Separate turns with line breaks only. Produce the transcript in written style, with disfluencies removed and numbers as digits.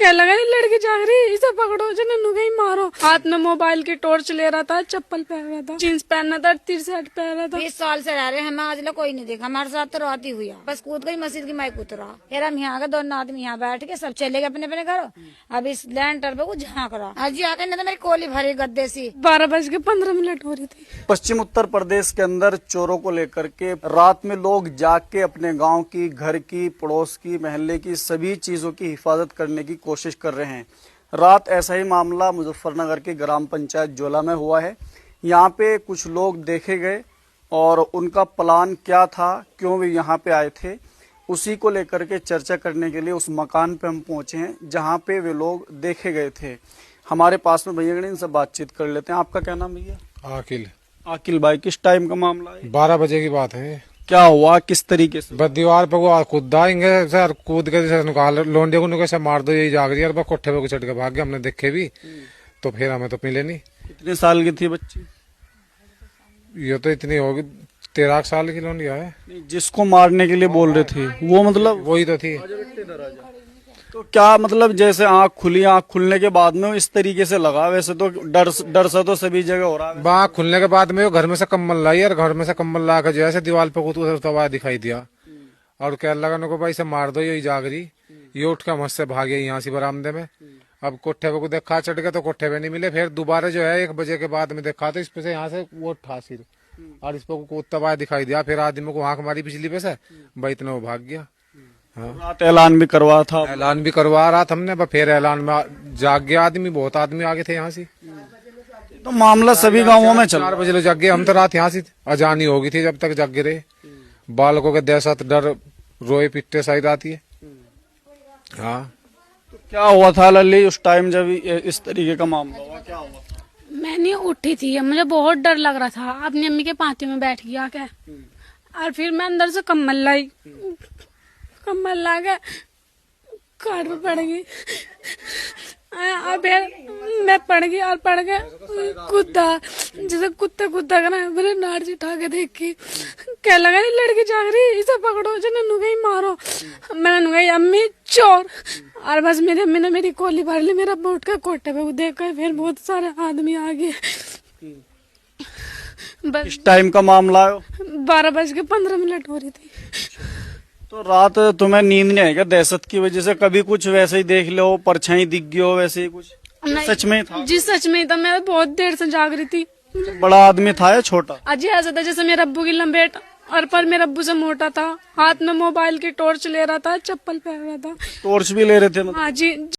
क्या लगा ये लड़की जाग रही, इसे पकड़ो, नन्नू कहीं मारो। हाथ में मोबाइल की टॉर्च ले रहा था, चप्पल पहन रहा था, जींस पहनना था, टी शर्ट पहन रहा था।
20 साल से रह रहे हैं, हमें आज तक कोई नहीं देखा। हमारे साथ तो रात ही हुई है, बस कूद गई मस्जिद की माइक उतरा। फिर हम यहाँ के दोनों आदमी यहाँ बैठ के सब चले गए अपने अपने घरों। अब इस लैंटर पे कुछ झाँक रहा। आज जी आके नहीं तो मेरी कोली भरी गद्दे सी।
12:15 हो रही थी।
पश्चिम उत्तर प्रदेश के अंदर चोरों को लेकर के रात में लोग जाग के अपने गांव की, घर की, पड़ोस की, मोहल्ले की सभी चीजों की हिफाजत करने की कोशिश कर रहे हैं। रात ऐसा ही मामला मुजफ्फरनगर के ग्राम पंचायत जोला में हुआ है। यहाँ पे कुछ लोग देखे गए और उनका प्लान क्या था, क्यों वे यहाँ पे आए थे, उसी को लेकर के चर्चा करने के लिए उस मकान पे हम पहुंचे हैं जहाँ पे वे लोग देखे गए थे। हमारे पास में भैया इनसे बातचीत कर लेते हैं। आपका क्या नाम भैया?
आकिल।
आकिल भाई, किस टाइम का मामला है?
12 बजे की बात है।
क्या हुआ, किस तरीके से?
बस दीवार पे वो कूदाएंगे सर, कूद के जैसे निकाल लोंडे को कैसे मार दो, यही जाग रही है। बस कोठे पे चढ़ के भाग गए, हमने देखे भी तो फिर हमें तो मिले नहीं।
कितने साल की थी बच्ची?
ये तो इतनी होगी, 13 साल की लोंडिया है।
जिसको मारने के लिए बोल रहे थे वो मतलब
वही तो थी।
तो क्या मतलब जैसे आंख खुली, आंख खुलने के बाद में इस तरीके से लगा? वैसे तो डर सा तो सभी जगह हो रहा है।
बाँह खुलने के बाद में वो घर में से कम्बल लाई और घर में से कम्बल ला कर जैसे दीवार पे कूद हुआ दिखाई दिया और क्या लगा को भाई से मार दो, यही जाग रही। ये उठ कर मुझसे भागे यहाँ से बरामदे में। अब कोठे पे को देखा, चढ़ गए तो कोठे पे नहीं मिले। फिर दोबारा जो है 1 बजे के बाद में देखा तो इस पे से यहाँ से वो उठा सिर और इस पे कूदता हुआ दिखाई दिया। फिर आदमी को आंख मारी बिजली पे से, भाई इतना वो भाग गया। हाँ,
रात ऐलान भी करवा था।
ऐलान भी करवा रहा था हमने, फिर ऐलान में जाग गया आदमी। बहुत आदमी आगे थे यहाँ से।
तो मामला सभी गांवों में चल
4 बजे लोग जाग गए। हम तो रात यहाँ से अजानी हो गई थी जब तक जाग रहे। बालकों के दहशत, डर, रोए पिट्टे सही आती है। हाँ,
तो क्या हुआ था लल्ली उस टाइम जब इस तरीके का मामला हुआ? क्या हुआ था?
मैं नहीं उठी थी, मुझे बहुत डर लग रहा था। अपनी अम्मी के पाती में बैठ गया क्या, और फिर मैं अंदर से कम्बल लाई, कम्बल ला के कार पे पड़ गई। और फिर मैं पड़ गई और पड़ के कूदा, जैसे कुत्ते कूदा कर मेरे नाड़ से उठा के देखी। क्या लगा ये लड़की जाग रही, इसे पकड़ो, नन्नू कहीं मारो। मैंने कही अम्मी चोर, और बस मेरी अम्मी ने मेरी कोली भर ली। मेरा बोट का कोटे पे देख कर फिर बहुत सारे आदमी आ गए। बस
इस टाइम का मामला है?
12:15 हो रही थी।
तो रात तुम्हें नींद नहीं आएगा दहशत की वजह से? कभी कुछ वैसे ही देख लो, परछाई दिख गई हो वैसे ही कुछ? सच में था?
जी सच में था। मैं बहुत देर से जाग रही थी।
बड़ा आदमी था या छोटा?
अजय ऐसा था जैसे मेरे अब्बू की लंबेट, और पर मेरे अब्बू से मोटा था। हाथ में मोबाइल की टॉर्च ले रहा था, चप्पल पहन रहा था।
टॉर्च भी ले रहे थे मतलब?
हाँ जी।